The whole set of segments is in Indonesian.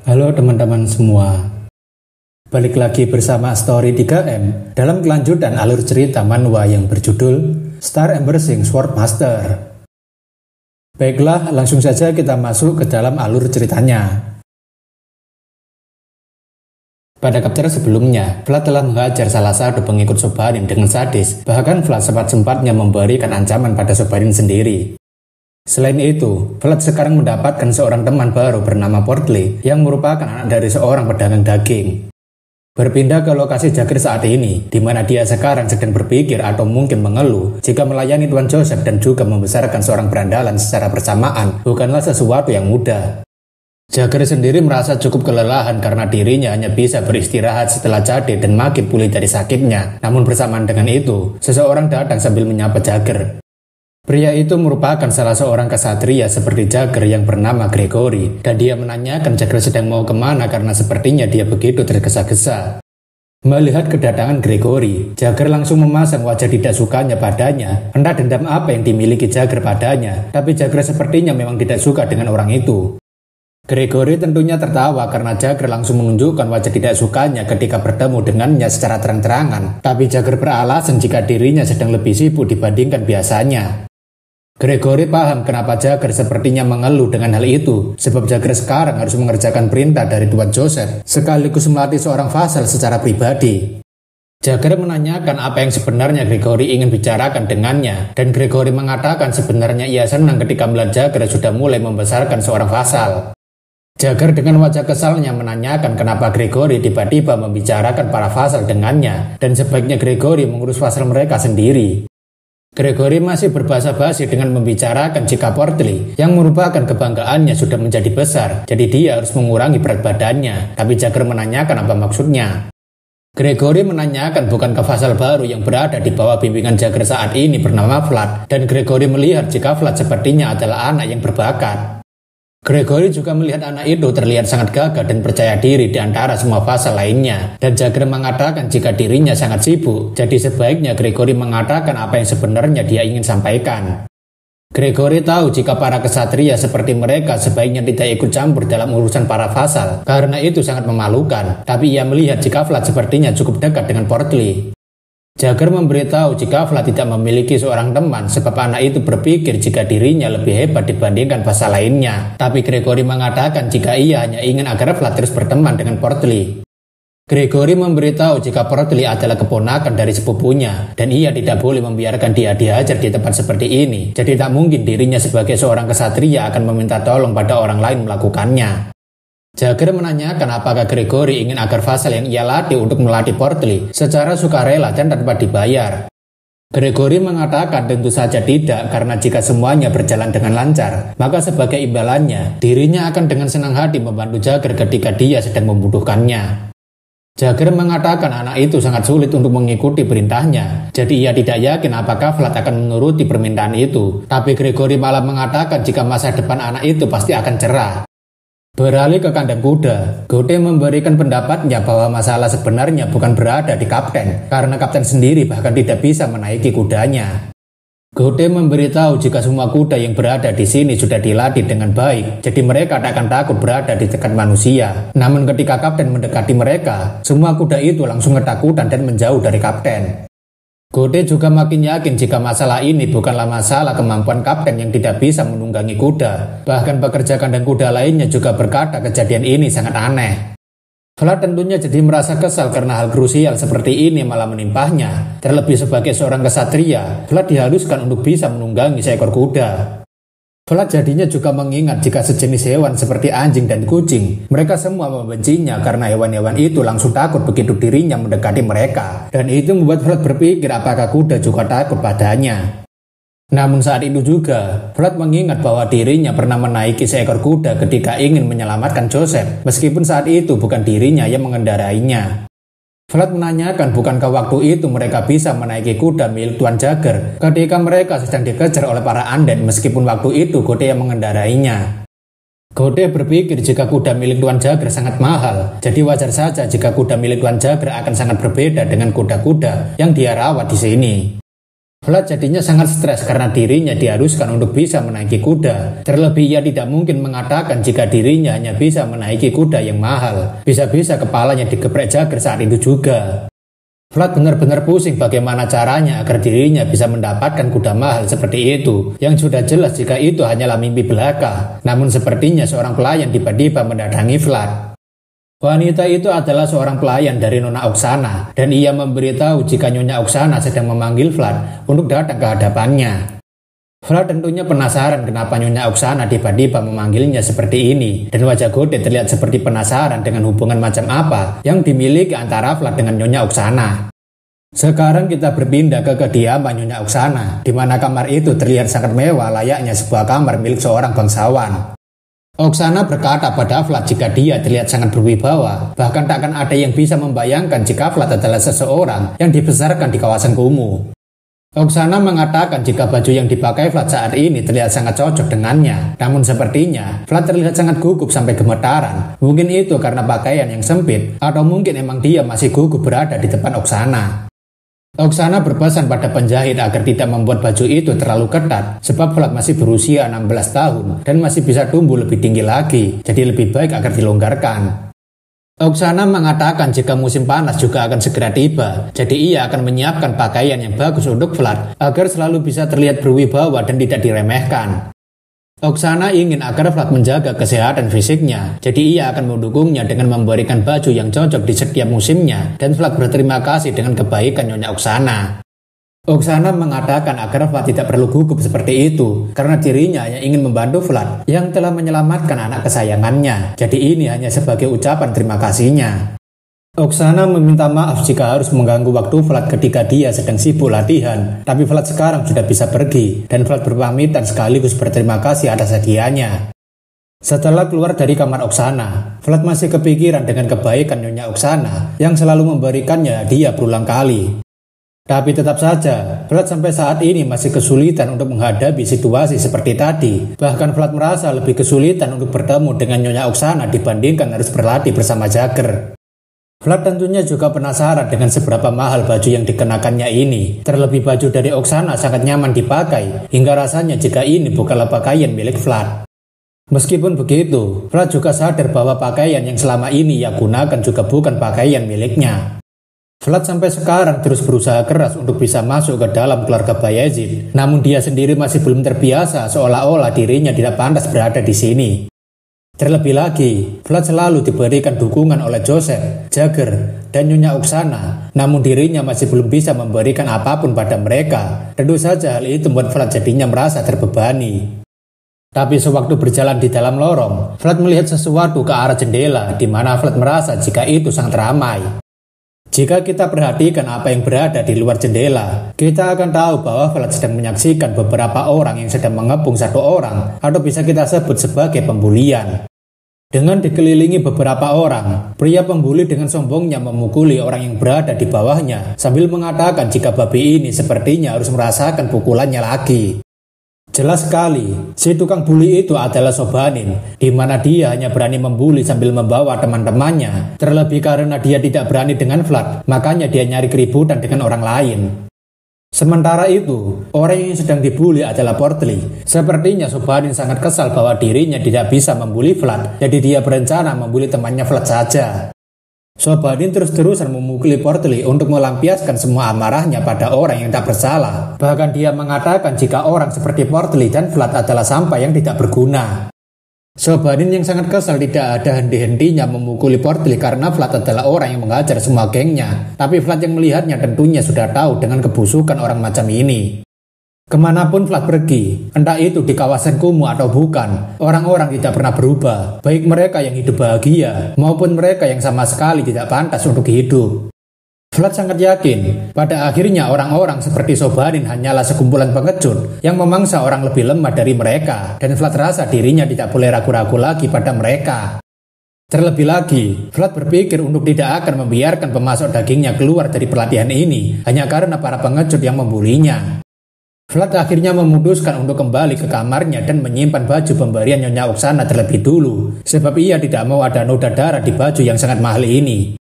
Halo teman-teman semua. Balik lagi bersama Story 3M dalam kelanjutan alur cerita manhwa yang berjudul Star Embracing Swordmaster. Baiklah, langsung saja kita masuk ke dalam alur ceritanya. Pada chapter sebelumnya, Vlad telah menghajar salah satu pengikut Sobanin dengan sadis. Bahkan Vlad sempat-sempatnya memberikan ancaman pada Sobanin sendiri. Selain itu, Vlad sekarang mendapatkan seorang teman baru bernama Portley yang merupakan anak dari seorang pedagang daging. Berpindah ke lokasi Jagger saat ini, di mana dia sekarang sedang berpikir atau mungkin mengeluh jika melayani Tuan Joseph dan juga membesarkan seorang berandalan secara bersamaan bukanlah sesuatu yang mudah. Jagger sendiri merasa cukup kelelahan karena dirinya hanya bisa beristirahat setelah Jade dan makin pulih dari sakitnya. Namun bersamaan dengan itu, seseorang datang sambil menyapa Jagger. Pria itu merupakan salah seorang kesatria seperti Jagger yang bernama Gregory, dan dia menanyakan Jagger sedang mau kemana karena sepertinya dia begitu tergesa-gesa. Melihat kedatangan Gregory, Jagger langsung memasang wajah tidak sukanya padanya. Entah dendam apa yang dimiliki Jagger padanya, tapi Jagger sepertinya memang tidak suka dengan orang itu. Gregory tentunya tertawa karena Jagger langsung menunjukkan wajah tidak sukanya ketika bertemu dengannya secara terang-terangan, tapi Jagger beralasan jika dirinya sedang lebih sibuk dibandingkan biasanya. Gregory paham kenapa Jagger sepertinya mengeluh dengan hal itu, sebab Jagger sekarang harus mengerjakan perintah dari Tuan Joseph, sekaligus melatih seorang vassal secara pribadi. Jagger menanyakan apa yang sebenarnya Gregory ingin bicarakan dengannya, dan Gregory mengatakan sebenarnya ia senang ketika melihat Jagger sudah mulai membesarkan seorang vassal. Jagger dengan wajah kesalnya menanyakan kenapa Gregory tiba-tiba membicarakan para vassal dengannya, dan sebaiknya Gregory mengurus vassal mereka sendiri. Gregory masih berbasa-basi dengan membicarakan jika Portley yang merupakan kebanggaannya sudah menjadi besar, jadi dia harus mengurangi berat badannya, tapi Jagger menanyakan apa maksudnya. Gregory menanyakan bukankah vassal baru yang berada di bawah bimbingan Jagger saat ini bernama Vlad, dan Gregory melihat jika Vlad sepertinya adalah anak yang berbakat. Gregory juga melihat anak itu terlihat sangat gagah dan percaya diri di antara semua vassal lainnya, dan Jagger mengatakan jika dirinya sangat sibuk, jadi sebaiknya Gregory mengatakan apa yang sebenarnya dia ingin sampaikan. Gregory tahu jika para kesatria seperti mereka sebaiknya tidak ikut campur dalam urusan para vassal, karena itu sangat memalukan, tapi ia melihat jika Vlad sepertinya cukup dekat dengan Portley. Jagger memberitahu jika Vlad tidak memiliki seorang teman sebab anak itu berpikir jika dirinya lebih hebat dibandingkan vassal lainnya. Tapi Gregory mengatakan jika ia hanya ingin agar Vlad terus berteman dengan Portley. Gregory memberitahu jika Portley adalah keponakan dari sepupunya dan ia tidak boleh membiarkan dia dihajar di tempat seperti ini. Jadi tak mungkin dirinya sebagai seorang kesatria akan meminta tolong pada orang lain melakukannya. Jagger menanyakan apakah Gregory ingin agar vassal yang ia latih untuk melatih Portley secara sukarela dan tanpa dibayar. Gregory mengatakan tentu saja tidak, karena jika semuanya berjalan dengan lancar, maka sebagai imbalannya, dirinya akan dengan senang hati membantu Jagger ketika dia sedang membutuhkannya. Jagger mengatakan anak itu sangat sulit untuk mengikuti perintahnya, jadi ia tidak yakin apakah Vlad akan menuruti permintaan itu. Tapi Gregory malah mengatakan jika masa depan anak itu pasti akan cerah. Beralih ke kandang kuda, Gode memberikan pendapatnya bahwa masalah sebenarnya bukan berada di kapten, karena kapten sendiri bahkan tidak bisa menaiki kudanya. Gode memberitahu jika semua kuda yang berada di sini sudah dilatih dengan baik, jadi mereka tak akan takut berada di dekat manusia. Namun ketika kapten mendekati mereka, semua kuda itu langsung ketakutan dan menjauh dari kapten. Gode juga makin yakin jika masalah ini bukanlah masalah kemampuan kapten yang tidak bisa menunggangi kuda. Bahkan pekerja kandang kuda lainnya juga berkata kejadian ini sangat aneh. Vlad tentunya jadi merasa kesal karena hal krusial seperti ini malah menimpahnya. Terlebih sebagai seorang kesatria, Vlad diharuskan untuk bisa menunggangi seekor kuda. Vlad jadinya juga mengingat jika sejenis hewan seperti anjing dan kucing, mereka semua membencinya karena hewan-hewan itu langsung takut begitu dirinya mendekati mereka. Dan itu membuat Vlad berpikir apakah kuda juga takut padanya. Namun saat itu juga, Vlad mengingat bahwa dirinya pernah menaiki seekor kuda ketika ingin menyelamatkan Joseph, meskipun saat itu bukan dirinya yang mengendarainya. Vlad menanyakan bukankah waktu itu mereka bisa menaiki kuda milik Tuan Jagger ketika mereka sedang dikejar oleh para undead meskipun waktu itu Gode yang mengendarainya. Gode berpikir jika kuda milik Tuan Jagger sangat mahal, jadi wajar saja jika kuda milik Tuan Jagger akan sangat berbeda dengan kuda-kuda yang dia rawat di sini. Vlad jadinya sangat stres karena dirinya diharuskan untuk bisa menaiki kuda. Terlebih ia tidak mungkin mengatakan jika dirinya hanya bisa menaiki kuda yang mahal. Bisa-bisa kepalanya digeprek Jagger saat itu juga. Vlad benar-benar pusing bagaimana caranya agar dirinya bisa mendapatkan kuda mahal seperti itu, yang sudah jelas jika itu hanyalah mimpi belaka. Namun sepertinya seorang pelayan tiba-tiba mendatangi Vlad. Wanita itu adalah seorang pelayan dari Nona Oksana, dan ia memberitahu jika Nyonya Oksana sedang memanggil Vlad untuk datang ke hadapannya. Vlad tentunya penasaran kenapa Nyonya Oksana tiba-tiba memanggilnya seperti ini, dan wajah Godet terlihat seperti penasaran dengan hubungan macam apa yang dimiliki antara Vlad dengan Nyonya Oksana. Sekarang kita berpindah ke kediaman Nyonya Oksana, di mana kamar itu terlihat sangat mewah layaknya sebuah kamar milik seorang bangsawan. Oksana berkata pada Vlad jika dia terlihat sangat berwibawa, bahkan takkan ada yang bisa membayangkan jika Vlad adalah seseorang yang dibesarkan di kawasan kumuh. Oksana mengatakan jika baju yang dipakai Vlad saat ini terlihat sangat cocok dengannya, namun sepertinya Vlad terlihat sangat gugup sampai gemetaran. Mungkin itu karena pakaian yang sempit, atau mungkin emang dia masih gugup berada di depan Oksana. Oksana berpesan pada penjahit agar tidak membuat baju itu terlalu ketat, sebab Vlad masih berusia 16 tahun dan masih bisa tumbuh lebih tinggi lagi, jadi lebih baik agar dilonggarkan. Oksana mengatakan jika musim panas juga akan segera tiba, jadi ia akan menyiapkan pakaian yang bagus untuk Vlad agar selalu bisa terlihat berwibawa dan tidak diremehkan. Oksana ingin agar Vlad menjaga kesehatan fisiknya, jadi ia akan mendukungnya dengan memberikan baju yang cocok di setiap musimnya, dan Vlad berterima kasih dengan kebaikan Nyonya Oksana. Oksana mengatakan agar Vlad tidak perlu gugup seperti itu, karena dirinya hanya ingin membantu Vlad yang telah menyelamatkan anak kesayangannya, jadi ini hanya sebagai ucapan terima kasihnya. Oksana meminta maaf jika harus mengganggu waktu Vlad ketika dia sedang sibuk latihan, tapi Vlad sekarang sudah bisa pergi, dan Vlad berpamitan sekaligus berterima kasih atas hadiahnya. Setelah keluar dari kamar Oksana, Vlad masih kepikiran dengan kebaikan Nyonya Oksana yang selalu memberikannya hadiah berulang kali. Tapi tetap saja, Vlad sampai saat ini masih kesulitan untuk menghadapi situasi seperti tadi. Bahkan Vlad merasa lebih kesulitan untuk bertemu dengan Nyonya Oksana dibandingkan harus berlatih bersama Jagger. Vlad tentunya juga penasaran dengan seberapa mahal baju yang dikenakannya ini. Terlebih baju dari Oksana sangat nyaman dipakai, hingga rasanya jika ini bukanlah pakaian milik Vlad. Meskipun begitu, Vlad juga sadar bahwa pakaian yang selama ini ia gunakan juga bukan pakaian miliknya. Vlad sampai sekarang terus berusaha keras untuk bisa masuk ke dalam keluarga Bayezid, namun dia sendiri masih belum terbiasa seolah-olah dirinya tidak pantas berada di sini. Terlebih lagi, Vlad selalu diberikan dukungan oleh Joseph, Jagger, dan Nyonya Oksana, namun dirinya masih belum bisa memberikan apapun pada mereka. Tentu saja hal itu membuat Vlad jadinya merasa terbebani. Tapi sewaktu berjalan di dalam lorong, Vlad melihat sesuatu ke arah jendela, di mana Vlad merasa jika itu sangat ramai. Jika kita perhatikan apa yang berada di luar jendela, kita akan tahu bahwa Vlad sedang menyaksikan beberapa orang yang sedang mengepung satu orang, atau bisa kita sebut sebagai pembulian. Dengan dikelilingi beberapa orang, pria pembuli dengan sombongnya memukuli orang yang berada di bawahnya, sambil mengatakan jika babi ini sepertinya harus merasakan pukulannya lagi. Jelas sekali, si tukang bully itu adalah Sobanin, di mana dia hanya berani membuli sambil membawa teman-temannya. Terlebih karena dia tidak berani dengan Vlad, makanya dia nyari keributan dengan orang lain. Sementara itu, orang yang sedang dibuli adalah Portly. Sepertinya Sobanin sangat kesal bahwa dirinya tidak bisa membuli Vlad, jadi dia berencana membuli temannya Vlad saja. Sobanin terus-terusan memukuli Portly untuk melampiaskan semua amarahnya pada orang yang tak bersalah. Bahkan dia mengatakan jika orang seperti Portly dan Vlad adalah sampah yang tidak berguna. Sobanin yang sangat kesal tidak ada henti-hentinya memukuli Portly karena Vlad adalah orang yang mengajar semua gengnya. Tapi Vlad yang melihatnya tentunya sudah tahu dengan kebusukan orang macam ini. Kemanapun Vlad pergi, entah itu di kawasan kumuh atau bukan, orang-orang tidak pernah berubah. Baik mereka yang hidup bahagia, maupun mereka yang sama sekali tidak pantas untuk hidup. Vlad sangat yakin, pada akhirnya orang-orang seperti Sobanin hanyalah sekumpulan pengecut yang memangsa orang lebih lemah dari mereka, dan Vlad rasa dirinya tidak boleh ragu-ragu lagi pada mereka. Terlebih lagi, Vlad berpikir untuk tidak akan membiarkan pemasok dagingnya keluar dari pelatihan ini, hanya karena para pengecut yang membulinya. Vlad akhirnya memutuskan untuk kembali ke kamarnya dan menyimpan baju pemberian Nyonya Oksana terlebih dulu, sebab ia tidak mau ada noda darah di baju yang sangat mahal ini.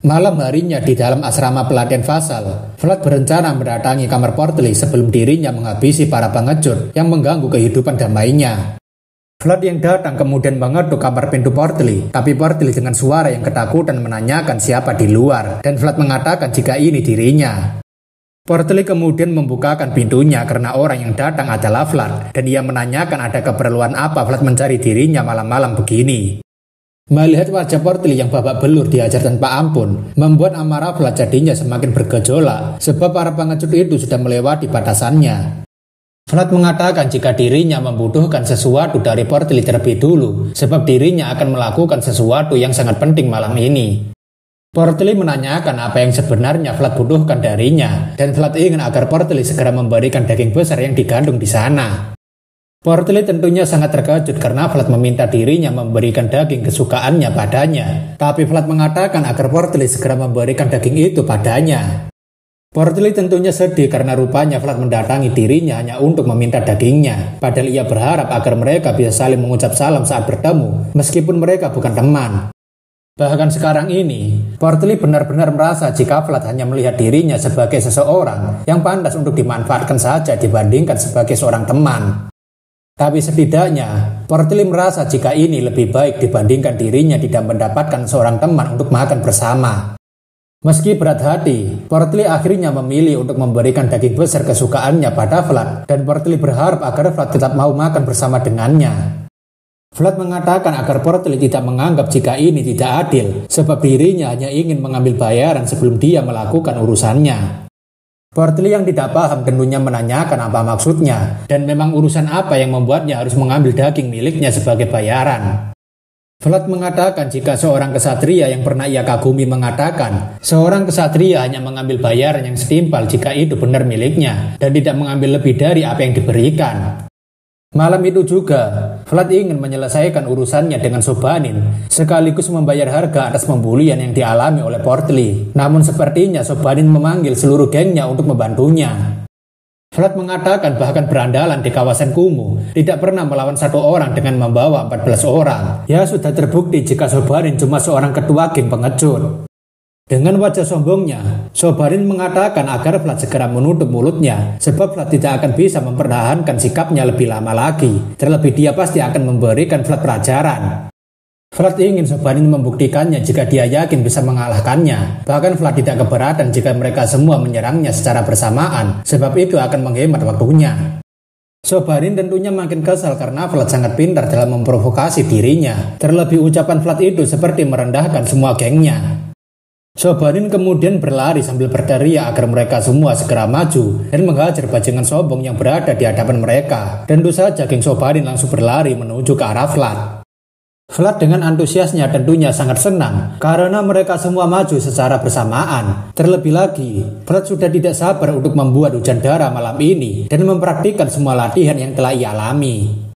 Malam harinya di dalam asrama pelatihan Vassal, Vlad berencana mendatangi kamar Portly sebelum dirinya menghabisi para pengecut yang mengganggu kehidupan damainya. Vlad yang datang kemudian mengetuk kamar pintu Portly, tapi Portly dengan suara yang ketakutan menanyakan siapa di luar, dan Vlad mengatakan jika ini dirinya. Portly kemudian membukakan pintunya karena orang yang datang adalah Vlad, dan ia menanyakan ada keperluan apa Vlad mencari dirinya malam-malam begini. Melihat wajah Portly yang babak belur diajar tanpa ampun, membuat amarah Vlad jadinya semakin bergejolak, sebab para pengecut itu sudah melewati batasannya. Vlad mengatakan jika dirinya membutuhkan sesuatu dari Portly terlebih dulu, sebab dirinya akan melakukan sesuatu yang sangat penting malam ini. Portly menanyakan apa yang sebenarnya Vlad butuhkan darinya, dan Vlad ingin agar Portly segera memberikan daging besar yang digandung di sana. Portly tentunya sangat terkejut karena Vlad meminta dirinya memberikan daging kesukaannya padanya, tapi Vlad mengatakan agar Portly segera memberikan daging itu padanya. Portly tentunya sedih karena rupanya Vlad mendatangi dirinya hanya untuk meminta dagingnya, padahal ia berharap agar mereka bisa saling mengucap salam saat bertemu, meskipun mereka bukan teman. Bahkan sekarang ini, Portly benar-benar merasa jika Vlad hanya melihat dirinya sebagai seseorang yang pantas untuk dimanfaatkan saja dibandingkan sebagai seorang teman. Tapi setidaknya, Portly merasa jika ini lebih baik dibandingkan dirinya tidak mendapatkan seorang teman untuk makan bersama. Meski berat hati, Portly akhirnya memilih untuk memberikan daging besar kesukaannya pada Vlad, dan Portly berharap agar Vlad tetap mau makan bersama dengannya. Vlad mengatakan agar Portly tidak menganggap jika ini tidak adil, sebab dirinya hanya ingin mengambil bayaran sebelum dia melakukan urusannya. Portly yang tidak paham tentunya menanyakan apa maksudnya, dan memang urusan apa yang membuatnya harus mengambil daging miliknya sebagai bayaran. Vlad mengatakan jika seorang kesatria yang pernah ia kagumi mengatakan, seorang kesatria hanya mengambil bayaran yang setimpal jika itu benar miliknya, dan tidak mengambil lebih dari apa yang diberikan. Malam itu juga, Vlad ingin menyelesaikan urusannya dengan Sobanin, sekaligus membayar harga atas pembulian yang dialami oleh Portly. Namun sepertinya Sobanin memanggil seluruh gengnya untuk membantunya. Vlad mengatakan bahkan berandalan di kawasan kumuh tidak pernah melawan satu orang dengan membawa 14 orang. Ya sudah terbukti jika Sobanin cuma seorang ketua geng pengecut. Dengan wajah sombongnya, Sobanin mengatakan agar Vlad segera menutup mulutnya, sebab Vlad tidak akan bisa mempertahankan sikapnya lebih lama lagi. Terlebih dia pasti akan memberikan Vlad pelajaran. Vlad ingin Sobanin membuktikannya jika dia yakin bisa mengalahkannya. Bahkan Vlad tidak keberatan jika mereka semua menyerangnya secara bersamaan, sebab itu akan menghemat waktunya. Sobanin tentunya makin kesal karena Vlad sangat pintar dalam memprovokasi dirinya. Terlebih ucapan Vlad itu seperti merendahkan semua gengnya. Sobanin kemudian berlari sambil berteriak agar mereka semua segera maju dan menghajar bajingan sombong yang berada di hadapan mereka. Tentu saja geng Sobanin langsung berlari menuju ke arah Vlad. Vlad dengan antusiasnya tentunya sangat senang karena mereka semua maju secara bersamaan. Terlebih lagi, Vlad sudah tidak sabar untuk membuat hujan darah malam ini dan mempraktikkan semua latihan yang telah ia alami.